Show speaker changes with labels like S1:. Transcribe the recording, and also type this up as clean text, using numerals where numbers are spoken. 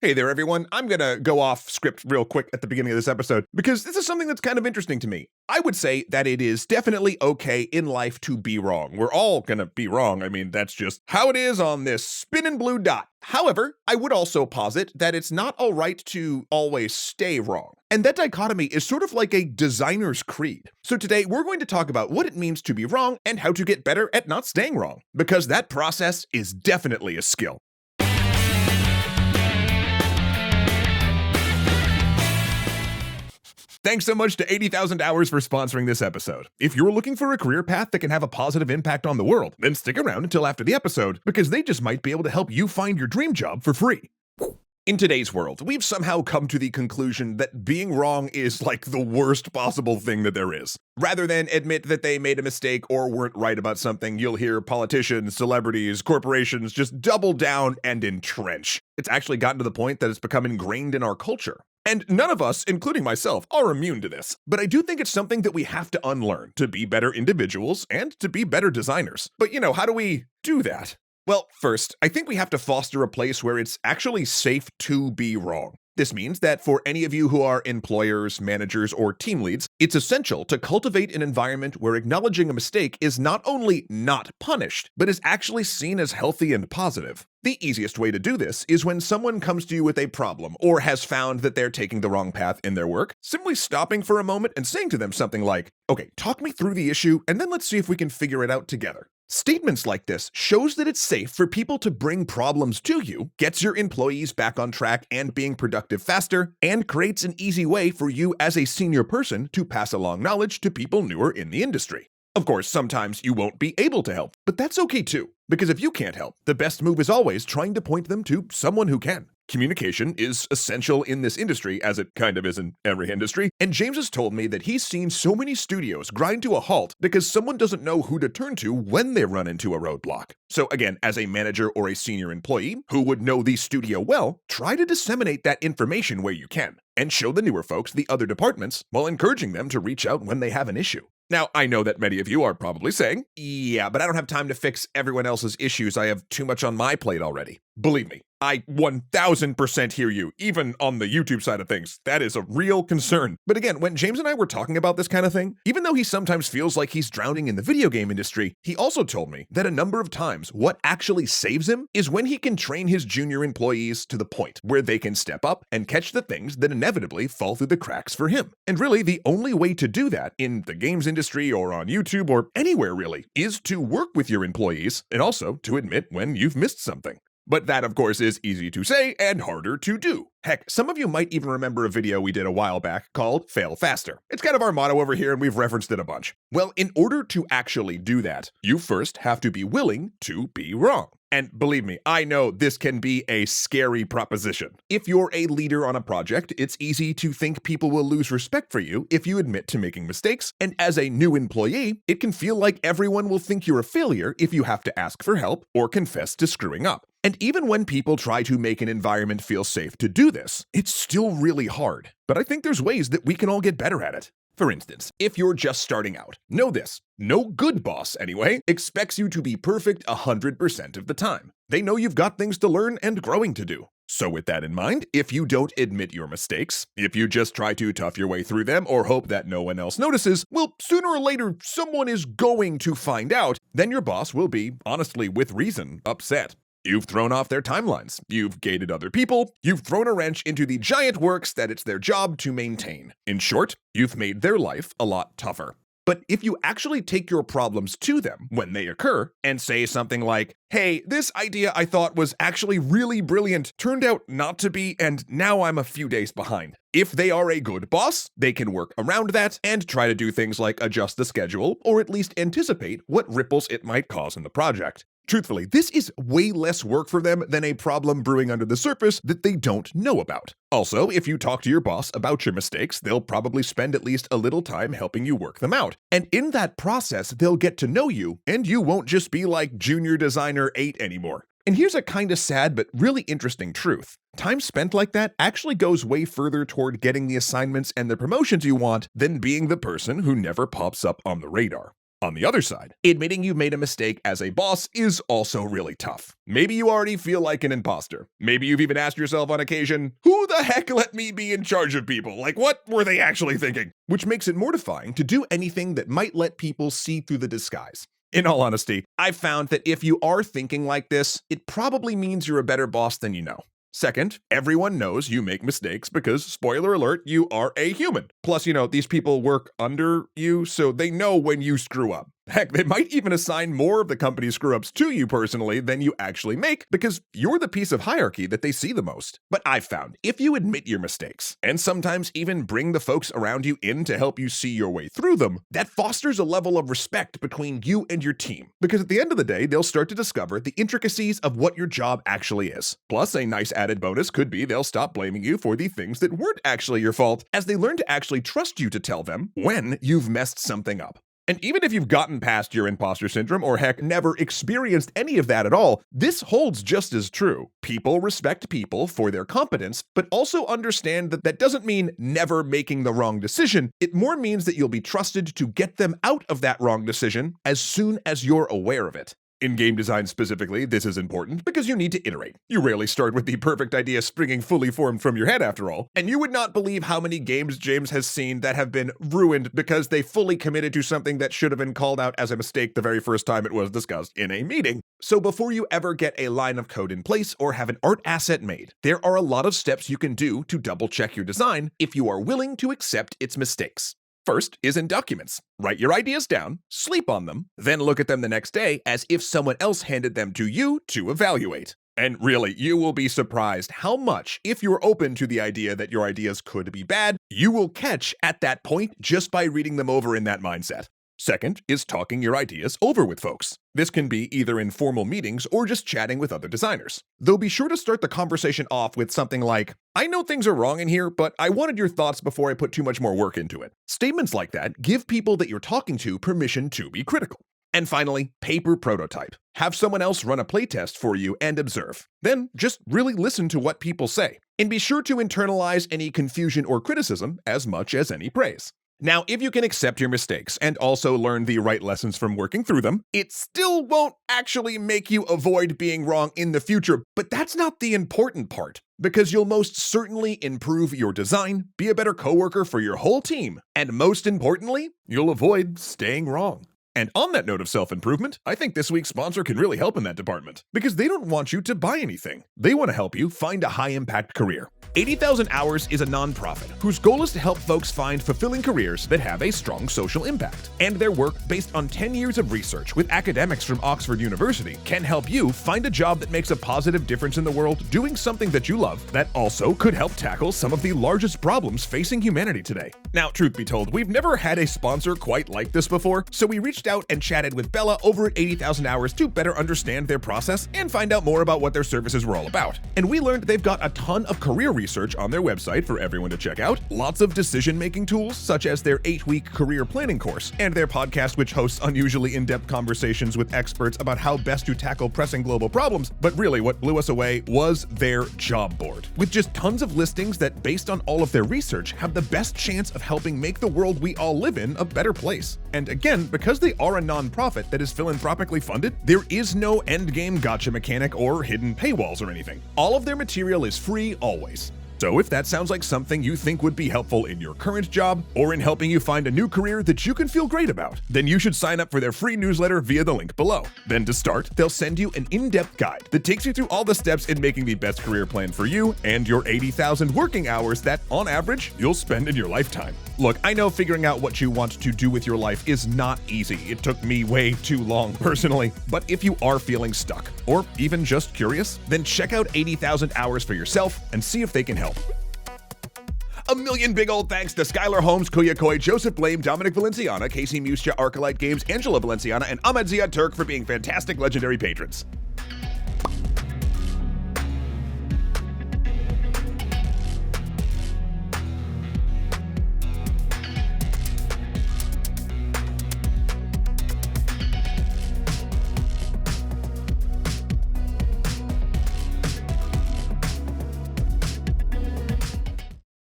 S1: Hey there, everyone. I'm going to go off script real quick at the beginning of this episode because this is something that's kind of interesting to me. I would say that it is definitely okay in life to be wrong. We're all going to be wrong. I mean, that's just how it is on this spinning blue dot. However, I would also posit that it's not all right to always stay wrong. And that dichotomy is sort of like a designer's creed. So today we're going to talk about what it means to be wrong and how to get better at not staying wrong, because that process is definitely a skill. Thanks so much to 80,000 Hours for sponsoring this episode. If you're looking for a career path that can have a positive impact on the world, then stick around until after the episode, because they just might be able to help you find your dream job for free. In today's world, we've somehow come to the conclusion that being wrong is like the worst possible thing that there is. Rather than admit that they made a mistake or weren't right about something, you'll hear politicians, celebrities, corporations just double down and entrench. It's actually gotten to the point that it's become ingrained in our culture. And none of us, including myself, are immune to this. But I do think it's something that we have to unlearn to be better individuals and to be better designers. But how do we do that? Well, first, I think we have to foster a place where it's actually safe to be wrong. This means that for any of you who are employers, managers, or team leads, it's essential to cultivate an environment where acknowledging a mistake is not only not punished, but is actually seen as healthy and positive. The easiest way to do this is when someone comes to you with a problem or has found that they're taking the wrong path in their work, simply stopping for a moment and saying to them something like, "Okay, talk me through the issue and then let's see if we can figure it out together." Statements like this shows that it's safe for people to bring problems to you, gets your employees back on track and being productive faster, and creates an easy way for you as a senior person to pass along knowledge to people newer in the industry. Of course, sometimes you won't be able to help, but that's okay too, because if you can't help, the best move is always trying to point them to someone who can. Communication is essential in this industry, as it kind of is in every industry, and James has told me that he's seen so many studios grind to a halt because someone doesn't know who to turn to when they run into a roadblock. So again, as a manager or a senior employee who would know the studio well, try to disseminate that information where you can, and show the newer folks the other departments while encouraging them to reach out when they have an issue. Now, I know that many of you are probably saying, "Yeah, but I don't have time to fix everyone else's issues. I have too much on my plate already." Believe me, I 1000% hear you, even on the YouTube side of things. That is a real concern. But again, when James and I were talking about this kind of thing, even though he sometimes feels like he's drowning in the video game industry, he also told me that a number of times what actually saves him is when he can train his junior employees to the point where they can step up and catch the things that inevitably fall through the cracks for him. And really, the only way to do that in the games industry or on YouTube or anywhere really is to work with your employees and also to admit when you've missed something. But that, of course, is easy to say and harder to do. Heck, some of you might even remember a video we did a while back called Fail Faster. It's kind of our motto over here and we've referenced it a bunch. Well, in order to actually do that, you first have to be willing to be wrong. And believe me, I know this can be a scary proposition. If you're a leader on a project, it's easy to think people will lose respect for you if you admit to making mistakes. And as a new employee, it can feel like everyone will think you're a failure if you have to ask for help or confess to screwing up. And even when people try to make an environment feel safe to do this, it's still really hard. But I think there's ways that we can all get better at it. For instance, if you're just starting out, know this. No good boss, anyway, expects you to be perfect 100% of the time. They know you've got things to learn and growing to do. So with that in mind, if you don't admit your mistakes, if you just try to tough your way through them or hope that no one else notices, well, sooner or later, someone is going to find out, then your boss will be, honestly, with reason, upset. You've thrown off their timelines, you've gated other people, you've thrown a wrench into the giant works that it's their job to maintain. In short, you've made their life a lot tougher. But if you actually take your problems to them when they occur and say something like, "Hey, this idea I thought was actually really brilliant turned out not to be, and now I'm a few days behind." If they are a good boss, they can work around that and try to do things like adjust the schedule or at least anticipate what ripples it might cause in the project. Truthfully, this is way less work for them than a problem brewing under the surface that they don't know about. Also, if you talk to your boss about your mistakes, they'll probably spend at least a little time helping you work them out. And in that process, they'll get to know you, and you won't just be like Junior Designer 8 anymore. And here's a kinda sad but really interesting truth. Time spent like that actually goes way further toward getting the assignments and the promotions you want than being the person who never pops up on the radar. On the other side, admitting you've made a mistake as a boss is also really tough. Maybe you already feel like an imposter. Maybe you've even asked yourself on occasion, who the heck let me be in charge of people? Like, what were they actually thinking? Which makes it mortifying to do anything that might let people see through the disguise. In all honesty, I've found that if you are thinking like this, it probably means you're a better boss than you know. Second, everyone knows you make mistakes because, spoiler alert, you are a human. Plus, these people work under you, so they know when you screw up. Heck, they might even assign more of the company's screw-ups to you personally than you actually make because you're the piece of hierarchy that they see the most. But I've found, if you admit your mistakes, and sometimes even bring the folks around you in to help you see your way through them, that fosters a level of respect between you and your team. Because at the end of the day, they'll start to discover the intricacies of what your job actually is. Plus, a nice added bonus could be they'll stop blaming you for the things that weren't actually your fault, as they learn to actually trust you to tell them when you've messed something up. And even if you've gotten past your imposter syndrome, or heck, never experienced any of that at all, this holds just as true. People respect people for their competence, but also understand that that doesn't mean never making the wrong decision. It more means that you'll be trusted to get them out of that wrong decision as soon as you're aware of it. In game design specifically, this is important because you need to iterate. You rarely start with the perfect idea springing fully formed from your head after all, and you would not believe how many games James has seen that have been ruined because they fully committed to something that should have been called out as a mistake the very first time it was discussed in a meeting. So before you ever get a line of code in place or have an art asset made, there are a lot of steps you can do to double check your design if you are willing to accept its mistakes. First is in documents. Write your ideas down, sleep on them, then look at them the next day as if someone else handed them to you to evaluate. And really, you will be surprised how much, if you're open to the idea that your ideas could be bad, you will catch at that point just by reading them over in that mindset. Second is talking your ideas over with folks. This can be either in formal meetings or just chatting with other designers. Though be sure to start the conversation off with something like, I know things are wrong in here, but I wanted your thoughts before I put too much more work into it. Statements like that give people that you're talking to permission to be critical. And finally, paper prototype. Have someone else run a playtest for you and observe. Then just really listen to what people say. And be sure to internalize any confusion or criticism as much as any praise. Now, if you can accept your mistakes and also learn the right lessons from working through them, it still won't actually make you avoid being wrong in the future, but that's not the important part, because you'll most certainly improve your design, be a better coworker for your whole team, and most importantly, you'll avoid staying wrong. And on that note of self-improvement, I think this week's sponsor can really help in that department, because they don't want you to buy anything. They want to help you find a high-impact career. 80,000 Hours is a nonprofit whose goal is to help folks find fulfilling careers that have a strong social impact. And their work, based on 10 years of research with academics from Oxford University, can help you find a job that makes a positive difference in the world, doing something that you love that also could help tackle some of the largest problems facing humanity today. Now, truth be told, we've never had a sponsor quite like this before, so we reached out and chatted with Bella over at 80,000 Hours to better understand their process and find out more about what their services were all about. And we learned they've got a ton of career research on their website for everyone to check out, lots of decision-making tools such as their 8-week career planning course, and their podcast which hosts unusually in-depth conversations with experts about how best to tackle pressing global problems. But really what blew us away was their job board, with just tons of listings that, based on all of their research, have the best chance of helping make the world we all live in a better place. And again, because they are a nonprofit that is philanthropically funded, there is no endgame gotcha mechanic or hidden paywalls or anything. All of their material is free always. So if that sounds like something you think would be helpful in your current job or in helping you find a new career that you can feel great about, then you should sign up for their free newsletter via the link below. Then to start, they'll send you an in-depth guide that takes you through all the steps in making the best career plan for you and your 80,000 working hours that, on average, you'll spend in your lifetime. Look, I know figuring out what you want to do with your life is not easy. It took me way too long personally. But if you are feeling stuck, or even just curious, then check out 80,000 Hours for yourself and see if they can help. A million big old thanks to Skylar Holmes, Kuya Koi, Joseph Blame, Dominic Valenciana, Casey Muscha, Arcolite Games, Angela Valenciana, and Ahmed Ziad Turk for being fantastic legendary patrons.